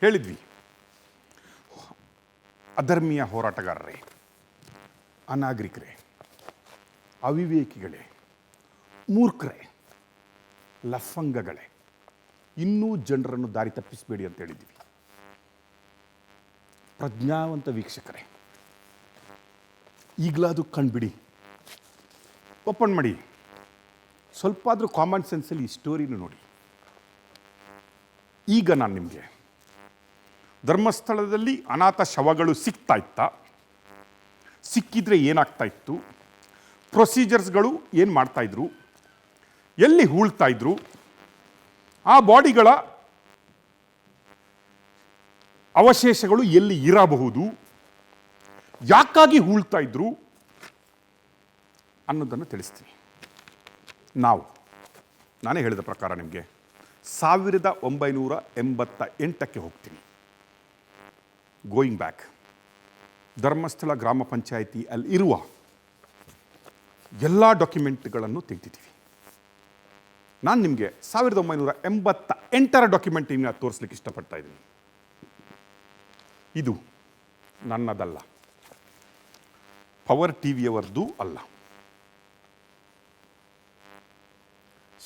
ಹೇಳಿದ್ವಿ, ಅಧರ್ಮೀಯ ಹೋರಾಟಗಾರರೇ, ಅನಾಗರಿಕರೇ, ಅವಿವೇಕಿಗಳೇ, ಮೂರ್ಖರೇ, ಲಫಂಗಗಳೇ, ಇನ್ನೂ ಜನರನ್ನು ದಾರಿ ತಪ್ಪಿಸಬೇಡಿ ಅಂತ ಹೇಳಿದ್ವಿ. ಪ್ರಜ್ಞಾವಂತ ವೀಕ್ಷಕರೇ, ಈಗಲಾದರೂ ಕಣ್ಬಿಡಿ, ಓಪನ್ ಮಾಡಿ, ಸ್ವಲ್ಪ ಆದರೂ ಕಾಮನ್ ಸೆನ್ಸಲ್ಲಿ ಈ ಸ್ಟೋರಿನ ನೋಡಿ. ಈಗ ನಾನು ನಿಮಗೆ ಧರ್ಮಸ್ಥಳದಲ್ಲಿ ಅನಾಥ ಶವಗಳು ಸಿಗ್ತಾ ಇತ್ತಾ, ಸಿಕ್ಕಿದ್ರೆ ಏನಾಗ್ತಾ ಇತ್ತು, ಪ್ರೊಸೀಜರ್ಸ್ಗಳು ಏನು ಮಾಡ್ತಾಯಿದ್ರು, ಎಲ್ಲಿ ಹೂಳ್ತಾಯಿದ್ರು, ಆ ಬಾಡಿಗಳ ಅವಶೇಷಗಳು ಎಲ್ಲಿ ಇರಬಹುದು, ಯಾಕಾಗಿ ಹೂಳ್ತಾ ಇದ್ರು ಅನ್ನೋದನ್ನು ತಿಳಿಸ್ತೀನಿ. ನಾನೇ ಹೇಳಿದ ಪ್ರಕಾರ ನಿಮಗೆ 1988ಕ್ಕೆ ಹೋಗ್ತೀನಿ. ಗೋಯಿಂಗ್ ಬ್ಯಾಕ್, ಧರ್ಮಸ್ಥಳ ಗ್ರಾಮ ಪಂಚಾಯಿತಿ ಅಲ್ಲಿ ಇರುವ ಎಲ್ಲ ಡಾಕ್ಯುಮೆಂಟ್ಗಳನ್ನು ತೆಗೆದಿದ್ದೀವಿ. ನಾನು ನಿಮಗೆ 1988ರ ಡಾಕ್ಯುಮೆಂಟ್ ಇನ್ನು ತೋರಿಸ್ಲಿಕ್ಕೆ ಇಷ್ಟಪಡ್ತಾ ಇದ್ದೀನಿ. ಇದು ನನ್ನದಲ್ಲ, ಪವರ್ ಟಿವಿಯವರದ್ದು ಅಲ್ಲ.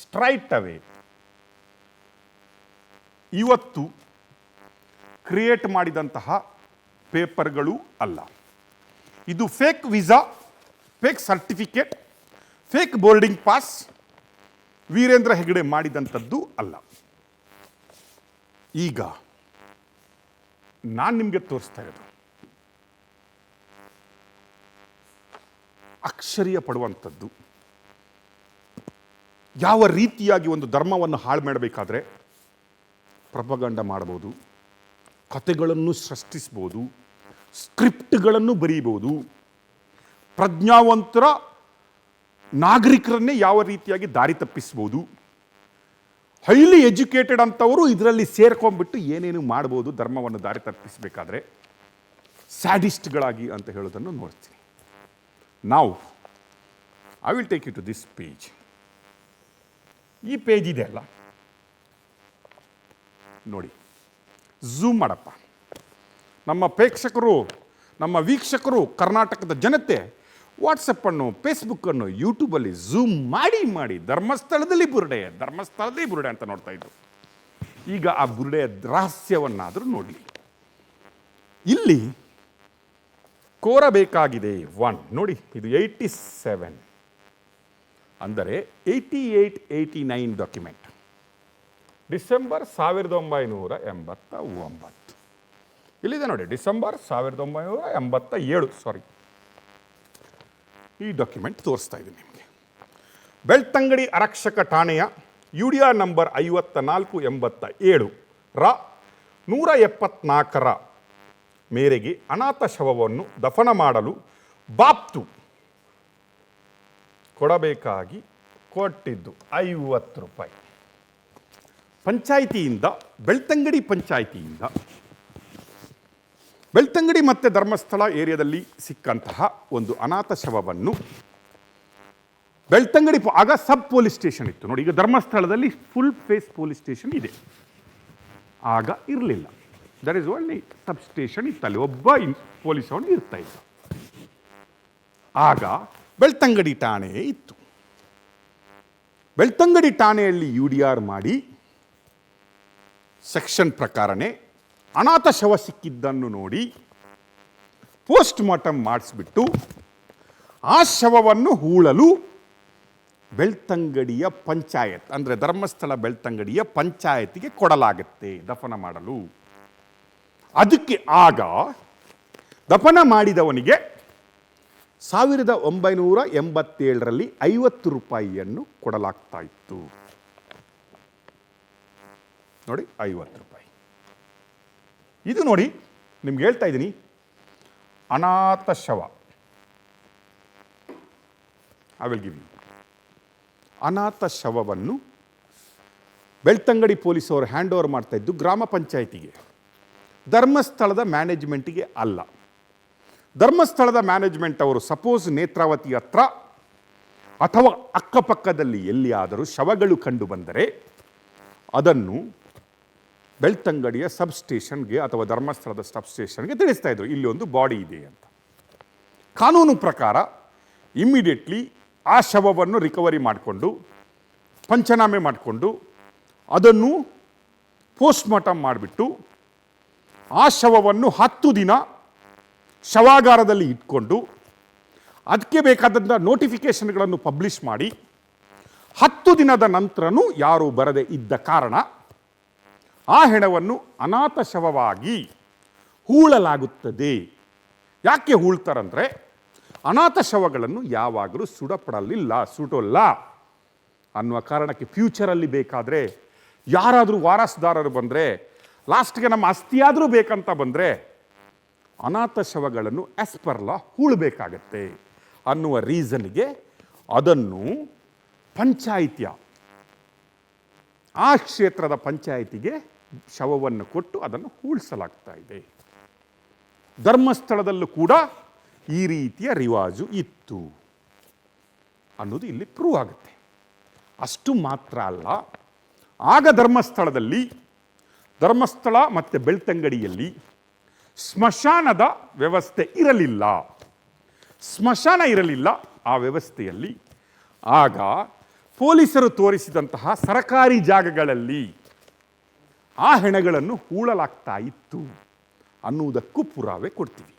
ಸ್ಟ್ರೈಟ್ ಅವೇ ಇವತ್ತು ಕ್ರಿಯೇಟ್ ಮಾಡಿದಂತಹ ಪೇಪರ್ಗಳು ಅಲ್ಲ. ಇದು fake visa, fake certificate, fake boarding pass Veerendra Hegde ಮಾಡಿದಂಥದ್ದು ಅಲ್ಲ. ಈಗ ನಾನು ನಿಮಗೆ ತೋರಿಸ್ತಾ ಇರೋದು ಆಶ್ಚರ್ಯ ಪಡುವಂಥದ್ದು. ಯಾವ ರೀತಿಯಾಗಿ ಒಂದು ಧರ್ಮವನ್ನು ಹಾಳು ಮಾಡಬೇಕಾದ್ರೆ ಪ್ರಪಗಂಡ ಮಾಡಬಹುದು, ಕಥೆಗಳನ್ನು ಸೃಷ್ಟಿಸ್ಬೋದು, ಸ್ಕ್ರಿಪ್ಟ್ಗಳನ್ನು ಬರೀಬೋದು, ಪ್ರಜ್ಞಾವಂತರ ನಾಗರಿಕರನ್ನೇ ಯಾವ ರೀತಿಯಾಗಿ ದಾರಿ ತಪ್ಪಿಸ್ಬೋದು, ಹೈಲಿ ಎಜುಕೇಟೆಡ್ ಅಂತವರು ಇದರಲ್ಲಿ ಸೇರ್ಕೊಂಡ್ಬಿಟ್ಟು ಏನೇನು ಮಾಡ್ಬೋದು ಧರ್ಮವನ್ನು ದಾರಿ ತಪ್ಪಿಸಬೇಕಾದ್ರೆ, ಸ್ಯಾಡಿಸ್ಟ್ಗಳಾಗಿ ಅಂತ ಹೇಳೋದನ್ನು ನೋಡ್ತೀನಿ. ನಾವು I will take you to this page. ಈ ಪೇಜ್ ಇದೆ ಅಲ್ಲ, ನೋಡಿ, ಝೂಮ್ ಮಾಡಪ್ಪ. ನಮ್ಮ ಪ್ರೇಕ್ಷಕರು, ನಮ್ಮ ವೀಕ್ಷಕರು, ಕರ್ನಾಟಕದ ಜನತೆ ವಾಟ್ಸಪ್ಪನ್ನು, ಫೇಸ್ಬುಕ್ಕನ್ನು, ಯೂಟ್ಯೂಬಲ್ಲಿ ಝೂಮ್ ಮಾಡಿ ಧರ್ಮಸ್ಥಳದಲ್ಲಿ ಬುರುಡೆ ಅಂತ ನೋಡ್ತಾ ಇದ್ರು. ಈಗ ಆ ಬುರುಡೆಯ ರಹಸ್ಯವನ್ನಾದರೂ ನೋಡಿ. ಇಲ್ಲಿ ಕೋರಬೇಕಾಗಿದೆ 1 ನೋಡಿ, ಇದು 87 ಅಂದರೆ 88-89 ಡಾಕ್ಯುಮೆಂಟ್, ಡಿಸೆಂಬರ್ 1989. ಇಲ್ಲಿದೆ ನೋಡಿ, ಡಿಸೆಂಬರ್ 1987, ಸಾರಿ. ಈ ಡಾಕ್ಯುಮೆಂಟ್ ತೋರಿಸ್ತಾ ಇದ್ದೀನಿ ನಿಮಗೆ. ಬೆಳ್ತಂಗಡಿ ಆರಕ್ಷಕ ಠಾಣೆಯ ಯುಡಿಆ ನಂಬರ್ 5487 ರ 174ರ ಮೇರೆಗೆ ಅನಾಥ ಶವವನ್ನು ದಫನ ಮಾಡಲು ಬಾಪ್ತು ಕೊಡಬೇಕಾಗಿ ಕೊಟ್ಟಿದ್ದು 50 ರೂಪಾಯಿ. ಪಂಚಾಯಿತಿಯಿಂದ, ಬೆಳ್ತಂಗಡಿ ಪಂಚಾಯಿತಿಯಿಂದ ಬೆಳ್ತಂಗಡಿ ಮತ್ತು ಧರ್ಮಸ್ಥಳ ಏರಿಯಾದಲ್ಲಿ ಸಿಕ್ಕಂತಹ ಒಂದು ಅನಾಥ ಶವವನ್ನು ಬೆಳ್ತಂಗಡಿ, ಆಗ ಸಬ್ ಪೊಲೀಸ್ ಸ್ಟೇಷನ್ ಇತ್ತು ನೋಡಿ. ಈಗ ಧರ್ಮಸ್ಥಳದಲ್ಲಿ ಫುಲ್ ಫೇಸ್ ಪೊಲೀಸ್ ಸ್ಟೇಷನ್ ಇದೆ, ಆಗ ಇರಲಿಲ್ಲ. That is only sub station ಇತ್ತಲ್ಲಿ, ಒಬ್ಬ ಪೊಲೀಸ್ ಅವನು ಇರ್ತಾ ಇದ್ದ. ಆಗ ಬೆಳ್ತಂಗಡಿ ಠಾಣೆ ಇತ್ತು. ಬೆಳ್ತಂಗಡಿ ಠಾಣೆಯಲ್ಲಿ UDR ಮಾಡಿ ಸೆಕ್ಷನ್ ಪ್ರಕಾರನೇ ಅನಾಥ ಶವ ಸಿಕ್ಕಿದ್ದನ್ನು ನೋಡಿ ಪೋಸ್ಟ್ ಮಾರ್ಟಮ್ ಮಾಡಿಸ್ಬಿಟ್ಟು ಆ ಶವವನ್ನು ಹೂಳಲು ಬೆಳ್ತಂಗಡಿಯ ಪಂಚಾಯತ್, ಅಂದರೆ ಧರ್ಮಸ್ಥಳ ಬೆಳ್ತಂಗಡಿಯ ಪಂಚಾಯತಿಗೆ ಕೊಡಲಾಗುತ್ತೆ ದಫನ ಮಾಡಲು. ಅದಕ್ಕೆ ಆಗ ದಫನ ಮಾಡಿದವನಿಗೆ 1987ರಲ್ಲಿ 50 ರೂಪಾಯಿಯನ್ನು ಕೊಡಲಾಗ್ತಾ ಇತ್ತು ನೋಡಿ, 50 ರೂಪಾಯಿ. ಇದು ನೋಡಿ, ನಿಮ್ಗೆ ಹೇಳ್ತಾ ಇದ್ದೀನಿ, ಅನಾಥ ಶವ. I will give you. ಅನಾಥ ಶವವನ್ನು ಬೆಳ್ತಂಗಡಿ ಪೊಲೀಸವರು ಹ್ಯಾಂಡ್ ಓವರ್ ಮಾಡ್ತಾ ಇದ್ದು ಗ್ರಾಮ ಪಂಚಾಯಿತಿಗೆ, ಧರ್ಮಸ್ಥಳದ ಮ್ಯಾನೇಜ್ಮೆಂಟಿಗೆ ಅಲ್ಲ. ಧರ್ಮಸ್ಥಳದ ಮ್ಯಾನೇಜ್ಮೆಂಟ್ ಅವರು ಸಪೋಸ್ ನೇತ್ರಾವತಿ ಹತ್ರ ಅಥವಾ ಅಕ್ಕಪಕ್ಕದಲ್ಲಿ ಎಲ್ಲಿಯಾದರೂ ಶವಗಳು ಕಂಡು ಬಂದರೆ ಅದನ್ನು ಬೆಳ್ತಂಗಡಿಯ ಸಬ್ಸ್ಟೇಷನ್ಗೆ ಅಥವಾ ಧರ್ಮಸ್ಥಳದ ಸಬ್ಸ್ಟೇಷನ್ಗೆ ತಿಳಿಸ್ತಾ ಇದ್ರು ಇಲ್ಲಿ ಒಂದು ಬಾಡಿ ಇದೆ ಅಂತ. ಕಾನೂನು ಪ್ರಕಾರ ಇಮ್ಮಿಡಿಯೇಟ್ಲಿ ಆ ಶವವನ್ನು ರಿಕವರಿ ಮಾಡಿಕೊಂಡು ಪಂಚನಾಮೆ ಮಾಡಿಕೊಂಡು ಅದನ್ನು ಪೋಸ್ಟ್ಮಾರ್ಟಮ್ ಮಾಡಿಬಿಟ್ಟು ಆ ಶವವನ್ನು 10 ದಿನ ಶವಾಗಾರದಲ್ಲಿ ಇಟ್ಕೊಂಡು ಅದಕ್ಕೆ ಬೇಕಾದಂಥ ನೋಟಿಫಿಕೇಷನ್ಗಳನ್ನು ಪಬ್ಲಿಷ್ ಮಾಡಿ 10 ದಿನದ ನಂತರನೂ ಯಾರೂ ಬರದೇ ಇದ್ದ ಕಾರಣ ಆ ಹೆಣವನ್ನು ಅನಾಥ ಶವವಾಗಿ ಹೂಳಲಾಗುತ್ತದೆ. ಯಾಕೆ ಹೂಳ್ತಾರಂದರೆ ಅನಾಥ ಶವಗಳನ್ನು ಯಾವಾಗಲೂ ಸುಡೋಲ್ಲ ಅನ್ನುವ ಕಾರಣಕ್ಕೆ ಫ್ಯೂಚರಲ್ಲಿ ಬೇಕಾದರೆ ಯಾರಾದರೂ ವಾರಸುದಾರರು ಬಂದರೆ ಲಾಸ್ಟ್ಗೆ ನಮ್ಮ ಅಸ್ಥಿಯಾದರೂ ಬೇಕಂತ ಬಂದರೆ ಅನಾಥ ಶವಗಳನ್ನು ಆಸ್ ಪರ್ ಲಾ ಹೂಳಬೇಕಾಗತ್ತೆ ಅನ್ನುವ ರೀಸನ್ಗೆ ಅದನ್ನು ಪಂಚಾಯಿತಿಯ ಆ ಕ್ಷೇತ್ರದ ಪಂಚಾಯಿತಿಗೆ ಶವವನ್ನು ಕೊಟ್ಟು ಅದನ್ನು ಹೂಳಿಸಲಾಗ್ತಾ ಇದೆ. ಧರ್ಮಸ್ಥಳದಲ್ಲೂ ಕೂಡ ಈ ರೀತಿಯ ರಿವಾಜು ಇತ್ತು ಅನ್ನೋದು ಇಲ್ಲಿ ಪ್ರೂವ್ ಆಗುತ್ತೆ. ಅಷ್ಟು ಮಾತ್ರ ಅಲ್ಲ, ಆಗ ಧರ್ಮಸ್ಥಳ ಮತ್ತು ಬೆಳ್ತಂಗಡಿಯಲ್ಲಿ ಸ್ಮಶಾನದ ವ್ಯವಸ್ಥೆ ಇರಲಿಲ್ಲ. ಸ್ಮಶಾನ ಇರಲಿಲ್ಲ. ಆ ವ್ಯವಸ್ಥೆಯಲ್ಲಿ ಆಗ ಪೊಲೀಸರು ತೋರಿಸಿದಂತಹ ಸರಕಾರಿ ಜಾಗಗಳಲ್ಲಿ ಆ ಹೆಣಗಳನ್ನು ಹೂಳಲಾಗ್ತಾ ಇತ್ತು ಅನ್ನುವುದಕ್ಕೂ ಪುರಾವೆ ಕೊಡ್ತೀವಿ.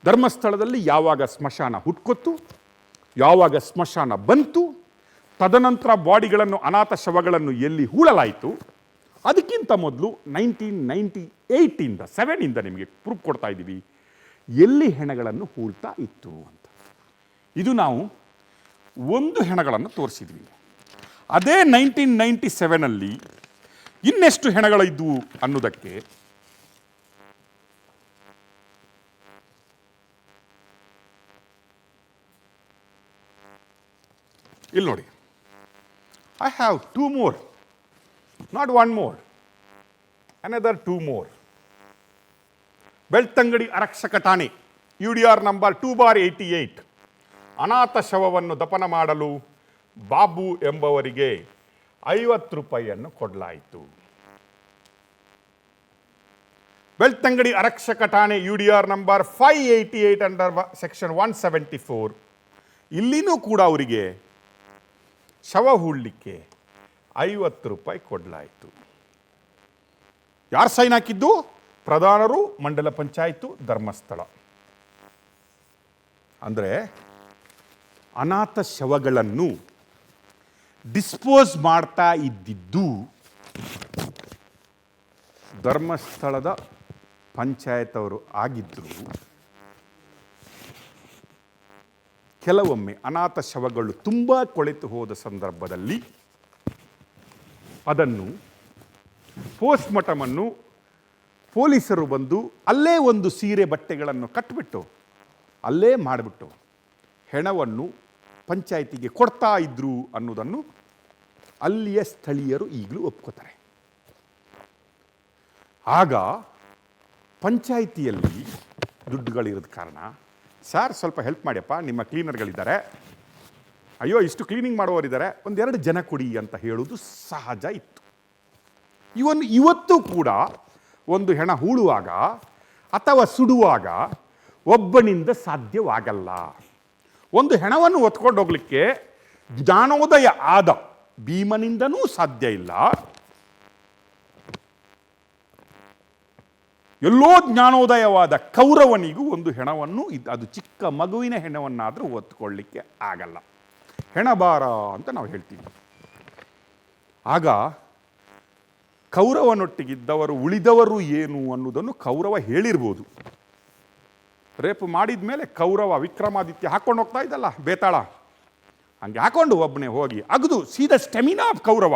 ಧರ್ಮಸ್ಥಳದಲ್ಲಿ ಯಾವಾಗ ಸ್ಮಶಾನ ಹುಟ್ಕೊತ್ತು, ಯಾವಾಗ ಸ್ಮಶಾನ ಬಂತು, ತದನಂತರ ಬಾಡಿಗಳನ್ನು ಅನಾಥ ಶವಗಳನ್ನು ಎಲ್ಲಿ ಹೂಳಲಾಯಿತು, ಅದಕ್ಕಿಂತ ಮೊದಲು 1998 ನಿಮಗೆ ಪ್ರೂಫ್ ಕೊಡ್ತಾ ಇದ್ದೀವಿ ಎಲ್ಲಿ ಹೆಣಗಳನ್ನು ಹೂಳ್ತಾ ಇತ್ತು ಅಂತ. ಇದು ನಾವು ಒಂದು ಹೆಣಗಳನ್ನು ತೋರಿಸಿದ್ವಿ. ಅದೇ 1997 ಇನ್ನೆಷ್ಟು ಹೆಣಗಳಿದ್ವು ಅನ್ನೋದಕ್ಕೆ ಇಲ್ಲಿ ನೋಡಿ. I have 2 more, not 1 more, another 2 more. Belthangady ಆರಕ್ಷಕ ಠಾಣೆ UDR ನಂಬರ್ 2/88 ಅನಾಥ ಶವವನ್ನು ದಫನ ಮಾಡಲು ಬಾಬು ಎಂಬವರಿಗೆ 50 ರೂಪಾಯಿಯನ್ನು ಕೊಡಲಾಯಿತು. ಬೆಳ್ತಂಗಡಿ ಆರಕ್ಷಕ ಠಾಣೆ UDR ನಂಬರ್ 588 ಅಂಡರ್ ಸೆಕ್ಷನ್ 174 ಇಲ್ಲಿನೂ ಕೂಡ ಅವರಿಗೆ ಶವ ಹೂಳಲಿಕ್ಕೆ 50 ರೂಪಾಯಿ ಕೊಡಲಾಯಿತು. ಯಾರು ಸೈನ್ ಹಾಕಿದ್ದು? ಪ್ರಧಾನರು, ಮಂಡಲ ಪಂಚಾಯತು, ಧರ್ಮಸ್ಥಳ. ಅಂದರೆ ಅನಾಥ ಶವಗಳನ್ನು ಡಿಸ್ಪೋಸ್ ಮಾಡ್ತಾ ಇದ್ದಿದ್ದು ಧರ್ಮಸ್ಥಳದ ಪಂಚಾಯತ್ ಅವರು ಆಗಿದ್ದರು. ಕೆಲವೊಮ್ಮೆ ಅನಾಥ ಶವಗಳು ತುಂಬ ಕೊಳೆತು ಹೋದ ಸಂದರ್ಭದಲ್ಲಿ ಅದನ್ನು ಪೋಸ್ಟ್ಮಾರ್ಟಮನ್ನು ಪೊಲೀಸರು ಬಂದು ಅಲ್ಲೇ ಒಂದು ಸೀರೆ ಬಟ್ಟೆಗಳನ್ನು ಕಟ್ಟಿಬಿಟ್ಟು ಅಲ್ಲೇ ಮಾಡಿಬಿಟ್ಟು ಹೆಣವನ್ನು ಪಂಚಾಯಿತಿಗೆ ಕೊಡ್ತಾ ಇದ್ರು ಅನ್ನೋದನ್ನು ಅಲ್ಲಿಯ ಸ್ಥಳೀಯರು ಈಗಲೂ ಒಪ್ಕೋತಾರೆ. ಆಗ ಪಂಚಾಯಿತಿಯಲ್ಲಿ ದುಡ್ಡುಗಳಿರೋದ ಕಾರಣ, ಸರ್ ಸ್ವಲ್ಪ ಹೆಲ್ಪ್ ಮಾಡಿಯಪ್ಪ, ನಿಮ್ಮ ಕ್ಲೀನರ್ಗಳಿದ್ದಾರೆ, ಅಯ್ಯೋ ಇಷ್ಟು ಕ್ಲೀನಿಂಗ್ ಮಾಡುವವರಿದ್ದಾರೆ, 1-2 ಜನ ಕೊಡಿ ಅಂತ ಹೇಳುವುದು ಸಹಜ ಇತ್ತು. ಇವತ್ತು ಕೂಡ ಒಂದು ಹೆಣ ಹೂಳುವಾಗ ಅಥವಾ ಸುಡುವಾಗ ಒಬ್ಬನಿಂದ ಸಾಧ್ಯವಾಗಲ್ಲ. ಒಂದು ಹೆಣವನ್ನು ಹೊತ್ಕೊಂಡು ಹೋಗ್ಲಿಕ್ಕೆ ಜ್ಞಾನೋದಯ ಆದ ಭೀಮನಿಂದನೂ ಸಾಧ್ಯ ಇಲ್ಲ, ಎಲ್ಲೋ ಜ್ಞಾನೋದಯವಾದ ಕೌರವನಿಗೂ ಒಂದು ಹೆಣವನ್ನು ಅದು ಚಿಕ್ಕ ಮಗುವಿನ ಹೆಣವನ್ನಾದರೂ ಹೊತ್ಕೊಳ್ಳಿಕ್ಕೆ ಆಗಲ್ಲ. ಹೆಣಬಾರ ಅಂತ ನಾವು ಹೇಳ್ತೀವಿ. ಆಗ ಕೌರವನೊಟ್ಟಿಗಿದ್ದವರು ಉಳಿದವರು ಏನು ಅನ್ನೋದನ್ನು ಕೌರವ ಹೇಳಿರ್ಬೋದು. ರೇಪು ಮಾಡಿದ ಮೇಲೆ ಕೌರವ ವಿಕ್ರಮಾದಿತ್ಯ ಹಾಕ್ಕೊಂಡು ಹೋಗ್ತಾ ಇದ್ದಲ್ಲ ಬೇತಾಳ, ಹಂಗೆ ಹಾಕೊಂಡು ಒಬ್ಬನೇ ಹೋಗಿ ಅಗದು ಸೀದಾ ಸ್ಟೆಮಿನಾ ಆಫ್ ಕೌರವ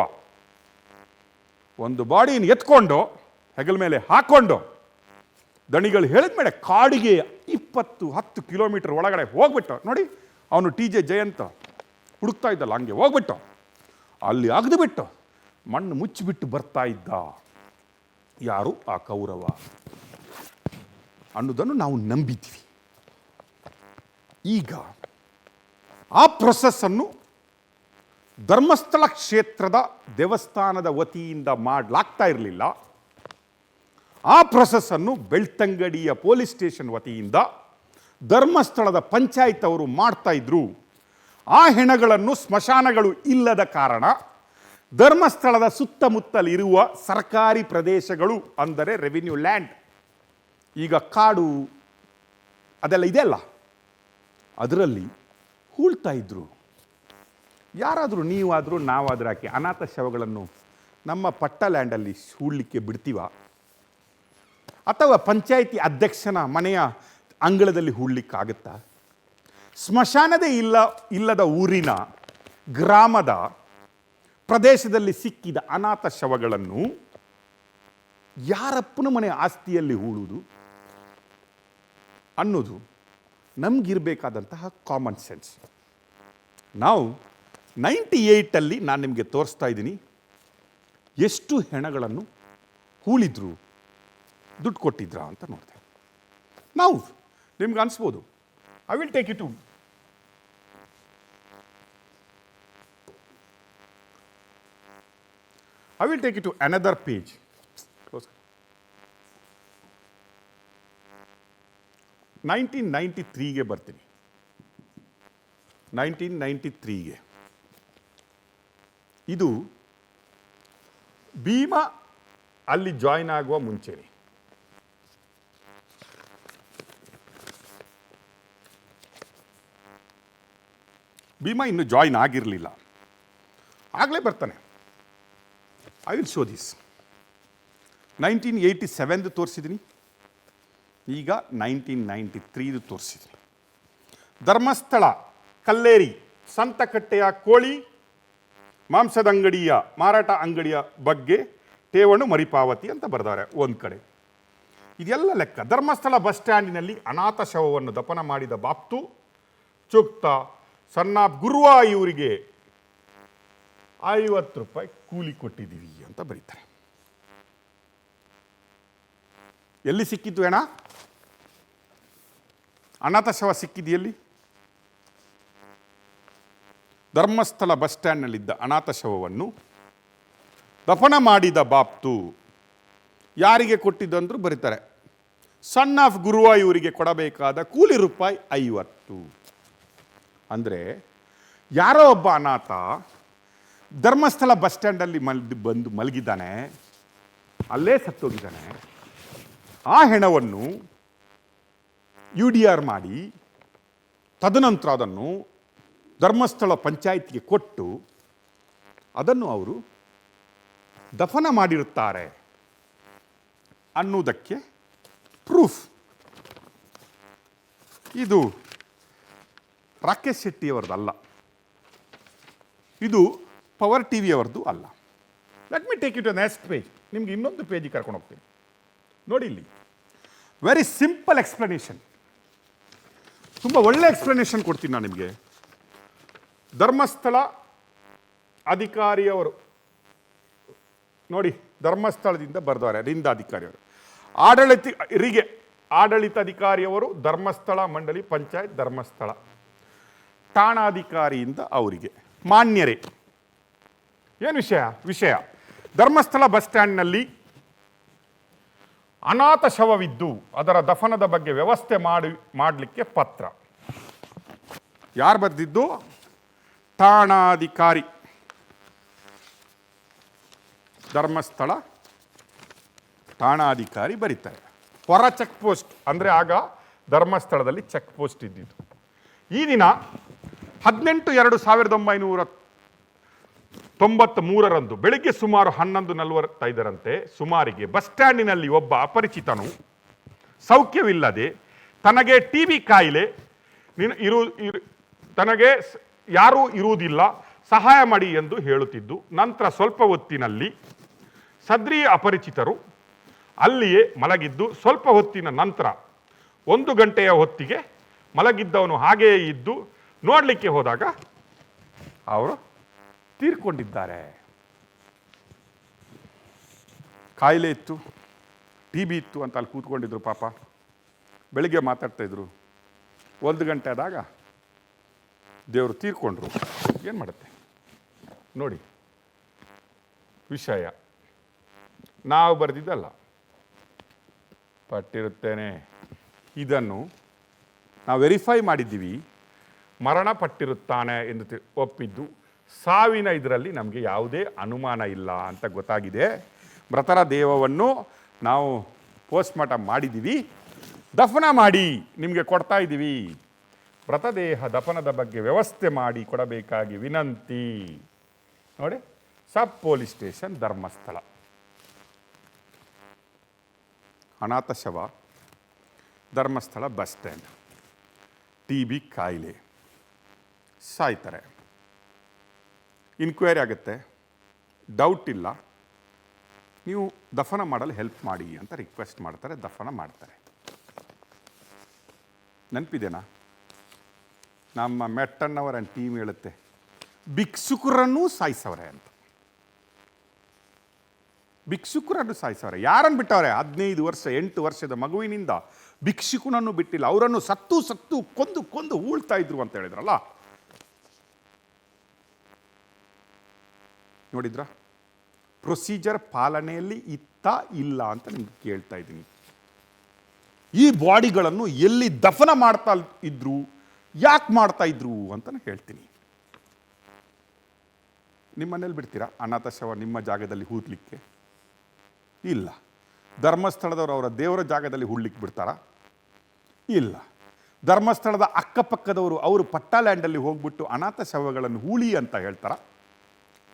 ಒಂದು ಬಾಡಿನ ಎತ್ಕೊಂಡು ಹೆಗಲ ಮೇಲೆ ಹಾಕ್ಕೊಂಡು ದಣಿಗಳು ಹೇಳಿದ ಮೇಲೆ ಕಾಡಿಗೆ 10 ಕಿಲೋಮೀಟರ್ ಒಳಗಡೆ ಹೋಗ್ಬಿಟ್ಟು, ನೋಡಿ ಅವನು TJ ಜಯಂತ ಹುಡುಕ್ತಾ ಇದ್ದಲ್ಲ, ಹಂಗೆ ಹೋಗ್ಬಿಟ್ಟು ಅಲ್ಲಿ ಅಗದು ಬಿಟ್ಟು ಮಣ್ಣು ಮುಚ್ಚಿಬಿಟ್ಟು ಬರ್ತಾ ಇದ್ದ ಯಾರು? ಆ ಕೌರವ ಅನ್ನೋದನ್ನು ನಾವು ನಂಬಿದ್ವಿ. ಈಗ ಆ ಪ್ರೊಸೆಸ್ಸನ್ನು ಧರ್ಮಸ್ಥಳ ಕ್ಷೇತ್ರದ ದೇವಸ್ಥಾನದ ವತಿಯಿಂದ ಮಾಡಲಾಗ್ತಾ ಇರಲಿಲ್ಲ. ಆ ಪ್ರೊಸೆಸ್ಸನ್ನು ಬೆಳ್ತಂಗಡಿಯ ಪೊಲೀಸ್ ಸ್ಟೇಷನ್ ವತಿಯಿಂದ ಧರ್ಮಸ್ಥಳದ ಪಂಚಾಯತ್ ಅವರು ಮಾಡ್ತಾ ಇದ್ರು. ಆ ಹೆಣಗಳನ್ನು ಸ್ಮಶಾನಗಳು ಇಲ್ಲದ ಕಾರಣ ಧರ್ಮಸ್ಥಳದ ಸುತ್ತಮುತ್ತಲಿರುವ ಸರ್ಕಾರಿ ಪ್ರದೇಶಗಳು, ಅಂದರೆ ರೆವಿನ್ಯೂ ಲ್ಯಾಂಡ್, ಈಗ ಕಾಡು ಅದೆಲ್ಲ ಇದೆಯಲ್ಲ, ಅದರಲ್ಲಿ ಹೂಳ್ತಾ ಇದ್ರು. ಯಾರಾದರೂ ನೀವಾದರೂ ನಾವಾದರೂ ಹಾಕಿ ಅನಾಥ ಶವಗಳನ್ನು ನಮ್ಮ ಪಟ್ಟ ಲ್ಯಾಂಡಲ್ಲಿ ಹೂಳಲಿಕ್ಕೆ ಬಿಡ್ತೀವ? ಅಥವಾ ಪಂಚಾಯಿತಿ ಅಧ್ಯಕ್ಷನ ಮನೆಯ ಅಂಗಳದಲ್ಲಿ ಹೂಳಲಿಕ್ಕಾಗುತ್ತಾ? ಸ್ಮಶಾನದೇ ಇಲ್ಲದ ಊರಿನ ಗ್ರಾಮದ ಪ್ರದೇಶದಲ್ಲಿ ಸಿಕ್ಕಿದ ಅನಾಥ ಶವಗಳನ್ನು ಯಾರಪ್ಪನ ಮನೆ ಆಸ್ತಿಯಲ್ಲಿ ಹೂಳುವುದು ಅನ್ನೋದು ನಮಗಿರಬೇಕಾದಂತಹ ಕಾಮನ್ ಸೆನ್ಸ್. ನಾವು 98 ನಾನು ನಿಮಗೆ ತೋರಿಸ್ತಾ ಇದ್ದೀನಿ ಎಷ್ಟು ಹೆಣಗಳನ್ನು ಹೂಳಿದ್ರು, ದುಡ್ಡು ಕೊಟ್ಟಿದ್ರಾ ಅಂತ ನೋಡಿದೆ. ನಾವು ನಿಮ್ಗೆ ಅನಿಸ್ಬೋದು, I will take you to another page. 1993ಗೆ ಬರ್ತೀನಿ. 1993ಗೆ ಇದು ಭೀಮಾ ಅಲ್ಲಿ ಜಾಯ್ನ್ ಆಗುವ ಮುಂಚೆನೆ. ಭೀಮಾ ಇನ್ನು ಜಾಯ್ನ್ ಆಗಿರಲಿಲ್ಲ, ಆಗಲೇ ಬರ್ತಾನೆ. I will show this. 1987 ತೋರಿಸಿದ್ದೀನಿ, ಈಗ 1993 ತೋರಿಸಿದ್ದೀನಿ. ಧರ್ಮಸ್ಥಳ ಕಲ್ಲೇರಿ ಸಂತಕಟ್ಟೆಯ ಕೋಳಿ ಮಾಂಸದ ಅಂಗಡಿಯ ಮಾರಾಟ ಅಂಗಡಿಯ ಬಗ್ಗೆ ಠೇವಣು ಮರಿಪಾವತಿ ಅಂತ ಬರ್ತಾರೆ ಒಂದು ಕಡೆ. ಇದೆಲ್ಲ ಲೆಕ್ಕ. ಧರ್ಮಸ್ಥಳ ಬಸ್ ಸ್ಟ್ಯಾಂಡಿನಲ್ಲಿ ಅನಾಥ ಶವವನ್ನು ದಫನ ಮಾಡಿದ ಬಾಪ್ತು ಚುಕ್ತ ಸಣ್ಣ ಗುರುವ ಇವರಿಗೆ 50 ರೂಪಾಯಿ ಕೂಲಿ ಕೊಟ್ಟಿದ್ದೀವಿ ಅಂತ ಬರೀತಾರೆ. ಎಲ್ಲಿ ಸಿಕ್ಕಿದ್ದು ಹೆಣ? ಅನಾಥ ಶವ ಸಿಕ್ಕಿದೆಯಲ್ಲಿ? ಧರ್ಮಸ್ಥಳ ಬಸ್ ಸ್ಟ್ಯಾಂಡ್ನಲ್ಲಿದ್ದ ಅನಾಥ ಶವವನ್ನು ದಫನ ಮಾಡಿದ ಬಾಪ್ತು ಯಾರಿಗೆ ಕೊಟ್ಟಿದ್ದಂದ್ರೂ ಬರೀತಾರೆ. ಸನ್ ಆಫ್ ಗುರುವ ಇವರಿಗೆ ಕೊಡಬೇಕಾದ ಕೂಲಿ ರೂಪಾಯಿ 50. ಅಂದರೆ ಯಾರೋ ಒಬ್ಬ ಅನಾಥ ಧರ್ಮಸ್ಥಳ ಬಸ್ ಸ್ಟ್ಯಾಂಡಲ್ಲಿ ಬಂದು ಮಲಗಿದ್ದಾನೆ, ಅಲ್ಲೇ ಸತ್ತೋಗಿದ್ದಾನೆ. ಆ ಹೆಣವನ್ನು UDR ಮಾಡಿ ತದನಂತರ ಅದನ್ನು ಧರ್ಮಸ್ಥಳ ಪಂಚಾಯತ್ಗೆ ಕೊಟ್ಟು ಅದನ್ನು ಅವರು ದಫನ ಮಾಡಿರುತ್ತಾರೆ ಅನ್ನುವುದಕ್ಕೆ ಪ್ರೂಫ್. ಇದು ರಾಕೇಶ್ ಶೆಟ್ಟಿಯವರದಲ್ಲ, ಇದು ಪವರ್ ಟಿವಿಯವರದ್ದು ಅಲ್ಲ. Let me take it next page. ನಿಮ್ಗೆ ಇನ್ನೊಂದು ಪೇಜಿಗೆ ಕರ್ಕೊಂಡು ಹೋಗ್ತೀನಿ. ನೋಡಿ ಇಲ್ಲಿ ವೆರಿ ಸಿಂಪಲ್ ಎಕ್ಸ್ಪ್ಲನೇಷನ್, ತುಂಬ ಒಳ್ಳೆ ಎಕ್ಸ್ಪ್ಲನೇಷನ್ ಕೊಡ್ತೀನಿ ನಾನು ನಿಮಗೆ. ಧರ್ಮಸ್ಥಳ ಅಧಿಕಾರಿಯವರು ನೋಡಿ, ಧರ್ಮಸ್ಥಳದಿಂದ ಬರೆದವರು ರಿಂದಾಧಿಕಾರಿಯವರು, ಆಡಳಿತಾಧಿಕಾರಿಯವರು ಧರ್ಮಸ್ಥಳ ಮಂಡಳಿ ಪಂಚಾಯತ್ ಧರ್ಮಸ್ಥಳ, ಠಾಣಾಧಿಕಾರಿಯಿಂದ ಅವರಿಗೆ ಮಾನ್ಯರೇ. ಏನು ವಿಷಯ ಧರ್ಮಸ್ಥಳ ಬಸ್ ಸ್ಟ್ಯಾಂಡ್ನಲ್ಲಿ ಅನಾಥ ಶವವಿದ್ದು ಅದರ ದಫನದ ಬಗ್ಗೆ ವ್ಯವಸ್ಥೆ ಮಾಡಲಿಕ್ಕೆ ಪತ್ರ. ಯಾರು ಬರೆದಿದ್ದು? ಠಾಣಾಧಿಕಾರಿ, ಧರ್ಮಸ್ಥಳ ಠಾಣಾಧಿಕಾರಿ ಬರೀತಾರೆ. ಹೊರ ಚೆಕ್ ಪೋಸ್ಟ್, ಅಂದರೆ ಆಗ ಧರ್ಮಸ್ಥಳದಲ್ಲಿ ಚೆಕ್ ಪೋಸ್ಟ್ ಇದ್ದಿದ್ದು. ಈ ದಿನ 18/1993 ಬೆಳಿಗ್ಗೆ ಸುಮಾರು 11:45 ಸುಮಾರಿಗೆ ಬಸ್ ಸ್ಟ್ಯಾಂಡಿನಲ್ಲಿ ಒಬ್ಬ ಅಪರಿಚಿತನು ಸೌಖ್ಯವಿಲ್ಲದೆ ತನಗೆ TB ಕಾಯಿಲೆ, ತನಗೆ ಯಾರೂ ಇರುವುದಿಲ್ಲ, ಸಹಾಯ ಮಾಡಿ ಎಂದು ಹೇಳುತ್ತಿದ್ದು, ನಂತರ ಸ್ವಲ್ಪ ಹೊತ್ತಿನಲ್ಲಿ ಸದ್ರಿ ಅಪರಿಚಿತರು ಅಲ್ಲಿಯೇ ಮಲಗಿದ್ದು, ಸ್ವಲ್ಪ ಹೊತ್ತಿನ ನಂತರ 1 ಗಂಟೆಯ ಹೊತ್ತಿಗೆ ಮಲಗಿದ್ದವನು ಹಾಗೆಯೇ ಇದ್ದು ನೋಡಲಿಕ್ಕೆ ಹೋದಾಗ ಅವರು ತೀರ್ಕೊಂಡಿದ್ದಾರೆ. ಕಾಯಿಲೆ ಇತ್ತು, TB ಇತ್ತು ಅಂತ ಅಲ್ಲಿ ಕೂತ್ಕೊಂಡಿದ್ರು. ಪಾಪ ಬೆಳಿಗ್ಗೆ ಮಾತಾಡ್ತಾಯಿದ್ರು. 1 ಗಂಟೆ ಆದಾಗ ದೇವರು ತೀರ್ಕೊಂಡ್ರು. ಏನು ಮಾಡುತ್ತೆ? ನೋಡಿ, ವಿಷಯ ನಾವು ಬರೆದಿದ್ದಲ್ಲ, ಪಟ್ಟಿರುತ್ತೇನೆ. ಇದನ್ನು ನಾವು ವೆರಿಫೈ ಮಾಡಿದ್ದೀವಿ. ಮರಣಪಟ್ಟಿರುತ್ತಾನೆ ಎಂದು ಒಪ್ಪಿದ್ದು, ಸಾವಿನ ಇದರಲ್ಲಿ ನಮಗೆ ಯಾವುದೇ ಅನುಮಾನ ಇಲ್ಲ ಅಂತ ಗೊತ್ತಾಗಿದೆ. ಮೃತರ ದೇಹವನ್ನು ನಾವು ಪೋಸ್ಟ್ಮಾರ್ಟಮ್ ಮಾಡಿದ್ದೀವಿ, ದಫನ ಮಾಡಿ ನಿಮಗೆ ಕೊಡ್ತಾ ಇದ್ದೀವಿ. ಮೃತದೇಹ ದಫನದ ಬಗ್ಗೆ ವ್ಯವಸ್ಥೆ ಮಾಡಿ ಕೊಡಬೇಕಾಗಿ ವಿನಂತಿ. ನೋಡಿ, ಸಬ್ ಪೊಲೀಸ್ ಸ್ಟೇಷನ್ ಧರ್ಮಸ್ಥಳ. ಅನಾಥ ಶವ, ಧರ್ಮಸ್ಥಳ ಬಸ್ ಸ್ಟ್ಯಾಂಡ್. TB ಕಾಯಿಲೆ, ಸಾಯ್ತಾರೆ. ಇನ್ಕ್ವೈರಿ ಆಗುತ್ತೆ, ಡೌಟ್ ಇಲ್ಲ, ನೀವು ದಫನ ಮಾಡಲು ಹೆಲ್ಪ್ ಮಾಡಿ ಅಂತ ರಿಕ್ವೆಸ್ಟ್ ಮಾಡ್ತಾರೆ, ದಫನ ಮಾಡ್ತಾರೆ. ನೆನಪಿದೆನಾ? ನಮ್ಮ ಮೆಟ್ಟಣ್ಣವರ ಟೀಮ್ ಹೇಳುತ್ತೆ, ಭಿಕ್ಷುಕರನ್ನೂ ಸಾಯಿಸವ್ರೆ ಅಂತ. ಭಿಕ್ಷುಕರನ್ನು ಸಾಯಿಸವ್ರೆ. ಯಾರನ್ನು ಬಿಟ್ಟವ್ರೆ? 15 ವರ್ಷ 8 ವರ್ಷದ ಮಗುವಿನಿಂದ ಭಿಕ್ಷುಕನನ್ನು ಬಿಟ್ಟಿಲ್ಲ. ಅವರನ್ನು ಸತ್ತು ಕೊಂದು ಉಳ್ತಾ ಇದ್ರು ಅಂತ ಹೇಳಿದ್ರಲ್ಲ, ನೋಡಿದ್ರ? ಪ್ರೊಸೀಜರ್ ಪಾಲನೆಯಲ್ಲಿ ಇಲ್ಲ ಅಂತ ನಿಮ್ಗೆ ಕೇಳ್ತಾ ಇದ್ದೀನಿ. ಈ ಬಾಡಿಗಳನ್ನು ಎಲ್ಲಿ ದಫನ ಮಾಡ್ತಾ ಇದ್ರು, ಯಾಕೆ ಮಾಡ್ತಾ ಇದ್ರು ಅಂತ ಹೇಳ್ತೀನಿ. ನಿಮ್ಮನೇಲಿ ಬಿಡ್ತೀರಾ ಅನಾಥ ಶವ ನಿಮ್ಮ ಜಾಗದಲ್ಲಿ ಹೂಡ್ಲಿಕ್ಕೆ? ಇಲ್ಲ. ಧರ್ಮಸ್ಥಳದವರು ಅವರ ದೇವರ ಜಾಗದಲ್ಲಿ ಹೂಡ್ಲಿಕ್ಕೆ ಬಿಡ್ತಾರಾ? ಇಲ್ಲ. ಧರ್ಮಸ್ಥಳದ ಅಕ್ಕಪಕ್ಕದವರು ಅವರು ಪಟ್ಟಾ ಲ್ಯಾಂಡಲ್ಲಿ ಹೋಗ್ಬಿಟ್ಟು ಅನಾಥ ಶವಗಳನ್ನು ಹೂಳಿ ಅಂತ ಹೇಳ್ತಾರ?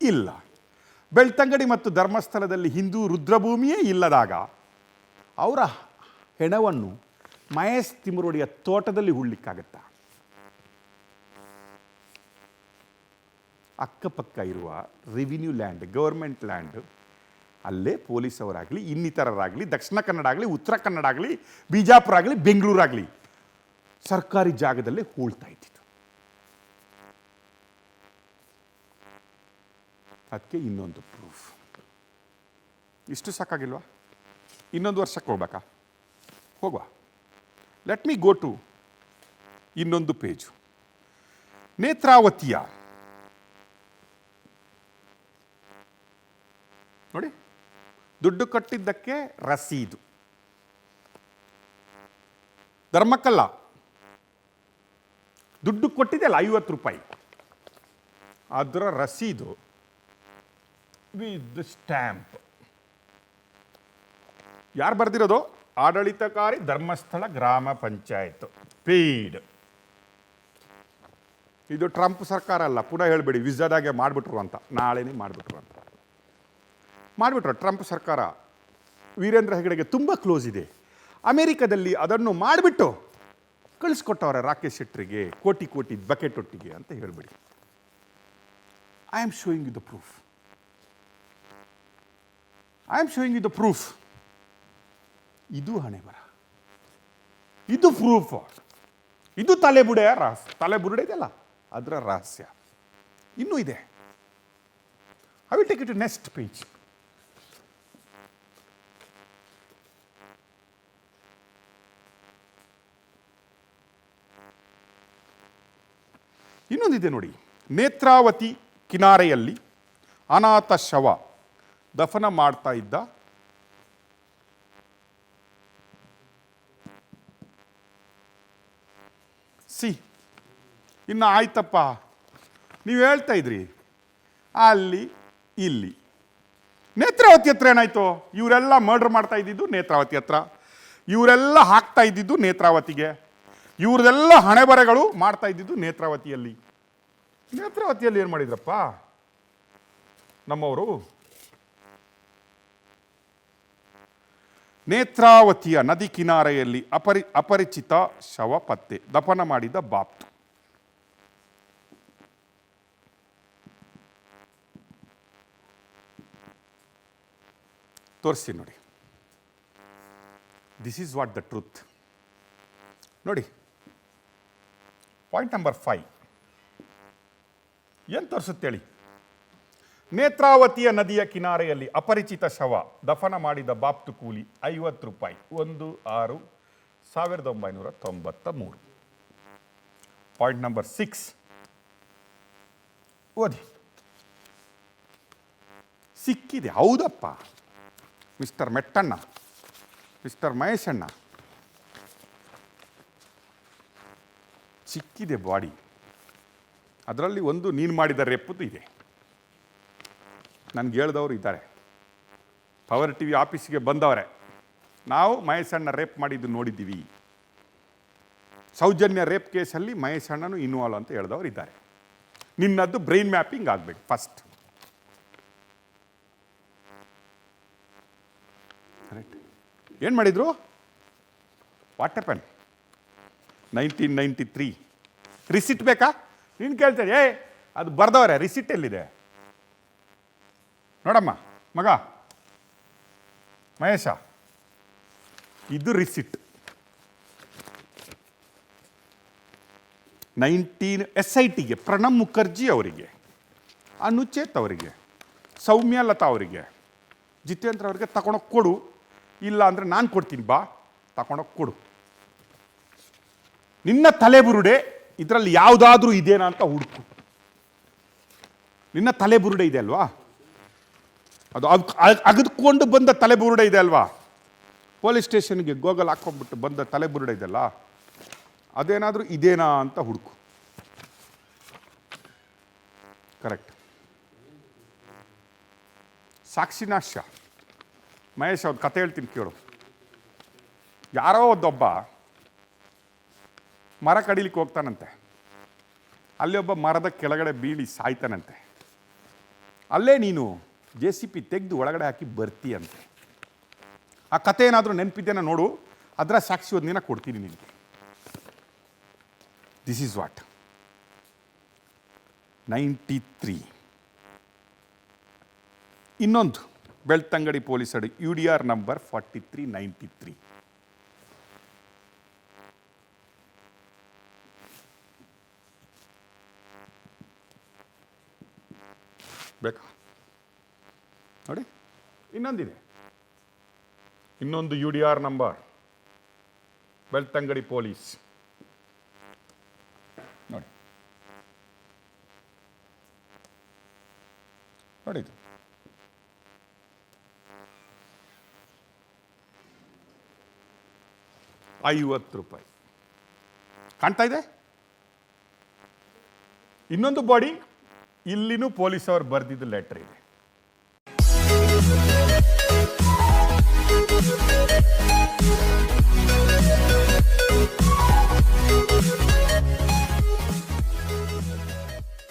ಇಲ್ಲ. ಬೆಳ್ತಂಗಡಿ ಮತ್ತು ಧರ್ಮಸ್ಥಳದಲ್ಲಿ ಹಿಂದೂ ರುದ್ರಭೂಮಿಯೇ ಇಲ್ಲದಾಗ ಅವರ ಹೆಣವನ್ನು ಮಹೇಶ್ ತಿಮ್ಮರೋಡಿಯ ತೋಟದಲ್ಲಿ ಹೂಡ್ಲಿಕ್ಕಾಗತ್ತಾ? ಅಕ್ಕಪಕ್ಕ ಇರುವ ರೆವಿನ್ಯೂ ಲ್ಯಾಂಡ್, ಗೌರ್ಮೆಂಟ್ ಲ್ಯಾಂಡ್, ಅಲ್ಲೇ ಪೊಲೀಸ್ ಅವರಾಗಲಿ, ಇನ್ನಿತರರಾಗಲಿ, ದಕ್ಷಿಣ ಕನ್ನಡ ಆಗಲಿ, ಉತ್ತರ ಕನ್ನಡ ಆಗಲಿ, ಬಿಜಾಪುರ ಆಗಲಿ, ಬೆಂಗಳೂರಾಗಲಿ ಸರ್ಕಾರಿ ಜಾಗದಲ್ಲೇ ಹೂಳ್ತಾ ಇದ್ದಿತ್ತು. ಅದಕ್ಕೆ ಇನ್ನೊಂದು ಪ್ರೂಫ್. ಇಷ್ಟು ಸಾಕಾಗಿಲ್ವಾ? ಇನ್ನೊಂದು ವರ್ಷಕ್ಕೆ ಹೋಗ್ಬೇಕಾ? ಹೋಗುವ. ಲೆಟ್ ಮೀ ಗೋ ಟು ಇನ್ನೊಂದು ಪೇಜು. ನೇತ್ರಾವತಿಯ ನೋಡಿ, ದುಡ್ಡು ಕಟ್ಟಿದ್ದಕ್ಕೆ ರಸೀದು. ಧರ್ಮಕ್ಕಲ್ಲ, ದುಡ್ಡು ಕೊಟ್ಟಿದೆಯಲ್ಲ 50 ರೂಪಾಯಿ, ಅದರ ರಸೀದು ವಿತ್ ಸ್ಟ್ಯಾಂಪ್. ಯಾರು ಬರೆದಿರೋದು? ಆಡಳಿತಕಾರಿ ಧರ್ಮಸ್ಥಳ ಗ್ರಾಮ ಪಂಚಾಯತ್, ಪೇಯ್ಡ್. ಇದು ಟ್ರಂಪ್ ಸರ್ಕಾರ ಅಲ್ಲ, ಪುನಃ ಹೇಳ್ಬೇಡಿ ವಿಸಾದಾಗೆ ಮಾಡಿಬಿಟ್ರು ಅಂತ. ನಾಳೆನೇ ಮಾಡಿಬಿಟ್ರು ಅಂತ ಮಾಡಿಬಿಟ್ರು. ಟ್ರಂಪ್ ಸರ್ಕಾರ ವೀರೇಂದ್ರ ಹೆಗಡೆಗೆ ತುಂಬ ಕ್ಲೋಸ್ ಇದೆ. ಅಮೇರಿಕದಲ್ಲಿ ಅದನ್ನು ಮಾಡಿಬಿಟ್ಟು ಕಳಿಸ್ಕೊಟ್ಟವ್ರೆ ರಾಕೇಶ್ ಶೆಟ್ಟರಿಗೆ, ಕೋಟಿ ಬಕೆಟ್ ಒಟ್ಟಿಗೆ ಅಂತ ಹೇಳ್ಬೇಡಿ. I am showing you the proof. ಇದು ಹಣೆ ಬರ, ಇದು ಪ್ರೂಫ್, ಇದು ತಲೆಬುಡೆಯ ರಹಸ್ಯ. ತಲೆಬುರುಡೆ ಇದೆಯಲ್ಲ, ಅದರ ರಹಸ್ಯ ಇನ್ನೂ ಇದೆ. I will take it to next page. ಇನ್ನೊಂದಿದೆ ನೋಡಿ. ನೇತ್ರಾವತಿ ಕಿನಾರೆಯಲ್ಲಿ ಅನಾಥ ಶವ ದಫನ ಮಾಡ್ತಾ ಇದ್ದ ಇನ್ನು ಆಯ್ತಪ್ಪ, ನೀವು ಹೇಳ್ತಾ ಇದ್ರಿ ಅಲ್ಲಿ ಇಲ್ಲಿ. ನೇತ್ರಾವತಿ ಹತ್ರ ಏನಾಯ್ತು? ಇವರೆಲ್ಲ ಮರ್ಡರ್ ಮಾಡ್ತಾ ಇದ್ದಿದ್ದು ನೇತ್ರಾವತಿ ಹತ್ರ, ಇವರೆಲ್ಲ ಹಾಕ್ತಾ ಇದ್ದಿದ್ದು ನೇತ್ರಾವತಿಗೆ, ಇವ್ರದೆಲ್ಲ ಹಣೆಬರೆಗಳು ಮಾಡ್ತಾ ಇದ್ದಿದ್ದು ನೇತ್ರಾವತಿಯಲ್ಲಿ. ನೇತ್ರಾವತಿಯಲ್ಲಿ ಏನು ಮಾಡಿದ್ರಪ್ಪ ನಮ್ಮವರು? ನೇತ್ರಾವತಿಯ ನದಿ ಕಿನಾರೆಯಲ್ಲಿ ಅಪರಿಚಿತ ಶವ ಪತ್ತೆ, ದಫನ ಮಾಡಿದ ಬಾಪ್ತು. ತೋರಿಸಿ ನೋಡಿ. This is what the truth. ನೋಡಿ, ಪಾಯಿಂಟ್ ನಂಬರ್ 5 ಏನು ತೋರಿಸುತ್ತೇಳಿ? ನೇತ್ರಾವತಿಯ ನದಿಯ ಕಿನಾರೆಯಲ್ಲಿ ಅಪರಿಚಿತ ಶವ ದಫನ ಮಾಡಿದ ಬಾಪ್ತು ಕೂಲಿ 50 ರೂಪಾಯಿ. 1/6/1993. ಪಾಯಿಂಟ್ ನಂಬರ್ 6 ಓದಿ. ಸಿಕ್ಕಿದೆ, ಹೌದಪ್ಪ ಮಿಸ್ಟರ್ ಮೆಟ್ಟಣ್ಣ, ಮಿಸ್ಟರ್ ಮಹೇಶಣ್ಣ, ಸಿಕ್ಕಿದೆ ಬಾಡಿ. ಅದರಲ್ಲಿ ಒಂದು ನೀನು ಮಾಡಿದ ರೇಪದ್ದು ಇದೆ. ನನಗೆ ಹೇಳ್ದವರು ಇದ್ದಾರೆ, ಪವರ್ ಟಿ ವಿ ಆಫೀಸಿಗೆ ಬಂದವರೇ, ನಾವು ಮಹೇಶಣ್ಣ ರೇಪ್ ಮಾಡಿದ್ದು ನೋಡಿದ್ದೀವಿ, ಸೌಜನ್ಯ ರೇಪ್ ಕೇಸಲ್ಲಿ ಮಹೇಶಣ್ಣನು ಇನ್ವಾಲ್ವ್ ಅಂತ ಹೇಳ್ದವ್ರು ಇದ್ದಾರೆ. ನಿನ್ನದ್ದು ಬ್ರೈನ್ ಮ್ಯಾಪಿಂಗ್ ಆಗಬೇಕು ಫಸ್ಟ್. ಕರೆಕ್ಟ್. ಏನು ಮಾಡಿದರು? What happen? 1993 ರಿಸಿಟ್ ಬೇಕಾ? ನೀನು ಕೇಳ್ತೇನೆ, ಅದು ಬರ್ದವ್ರೆ, ರಿಸಿಟ್ ಎಲ್ಲಿದೆ ನೋಡಮ್ಮ ಮಗ ಮಹೇಶ, ಇದು ರಿಸಿಟ್. 19 SITಗೆ ಪ್ರಣಮ್ ಮುಖರ್ಜಿ ಅವರಿಗೆ, ಅನುಚೇತ್ ಅವರಿಗೆ, ಸೌಮ್ಯಲತಾ ಅವರಿಗೆ, ಜಿತೇಂದ್ರ ಅವರಿಗೆ ತಗೊಂಡೋಗಿ ಕೊಡು, ಇಲ್ಲ ಅಂದರೆ ನಾನು ಕೊಡ್ತೀನಿ, ಬಾ ತಗೊಂಡೋಗಿ ಕೊಡು. ನಿನ್ನ ತಲೆಬುರುಡೆ ಇದರಲ್ಲಿ ಯಾವುದಾದ್ರೂ ಇದೆಯಾ ಅಂತ ಹುಡುಕು. ನಿನ್ನ ತಲೆಬುರುಡೆ ಇದೆ ಅಲ್ವಾ, ಅದು ಅಗದ್ಕೊಂಡು ಬಂದ ತಲೆಬುರುಡೆ ಇದೆ ಅಲ್ವಾ, ಪೊಲೀಸ್ ಸ್ಟೇಷನ್ಗೆ ಗೋಗಲ್ ಹಾಕೊಂಡ್ಬಿಟ್ಟು ಬಂದ ತಲೆಬುರುಡೆ ಇದೆಯಲ್ಲ, ಅದೇನಾದರೂ ಇದೇನಾ ಅಂತ ಹುಡುಕು. ಕರೆಕ್ಟ್. ಸಾಕ್ಷಿನಾಶ. ಮಹೇಶ್ ಅವ್ರ ಕತೆ ಹೇಳ್ತೀನಿ ಕೇಳು. ಯಾರೋ ಒಬ್ಬ ಮರ ಕಡಿಲಿಕ್ಕೆ ಹೋಗ್ತಾನಂತೆ, ಅಲ್ಲಿ ಒಬ್ಬ ಮರದ ಕೆಳಗಡೆ ಬೀಳಿ ಸಾಯ್ತಾನಂತೆ. ಅಲ್ಲೇ ನೀನು JCB ತೆಗೆದು ಒಳಗಡೆ ಹಾಕಿ ಬರ್ತೀಯಂತೆ. ಆ ಕತೆ ಏನಾದರೂ ನೆನಪಿದ್ದೇನ ನೋಡು, ಅದರ ಸಾಕ್ಷಿ ಒಂದು ದಿನ ಕೊಡ್ತೀನಿ ನಿನಗೆ. This is what 93. ಇನ್ನೊಂದು ಬೆಳ್ತಂಗಡಿ ಪೊಲೀಸರು UDR ನಂಬರ್ 4393. ಬೇಕಾ ನೋಡಿ, ಇನ್ನೊಂದಿದೆ, ಇನ್ನೊಂದು UDR ನಂಬರ್ ಬೆಳ್ತಂಗಡಿ ಪೊಲೀಸ್ ನೋಡಿ, ನೋಡಿದು ₹50 ಕಾಣ್ತಾ ಇದೆ. ಇನ್ನೊಂದು ಬಾಡಿ, ಇಲ್ಲಿನೂ ಪೊಲೀಸ್ ಅವರು ಬರೆದಿದ್ದು ಲೆಟರ್ ಇದೆ.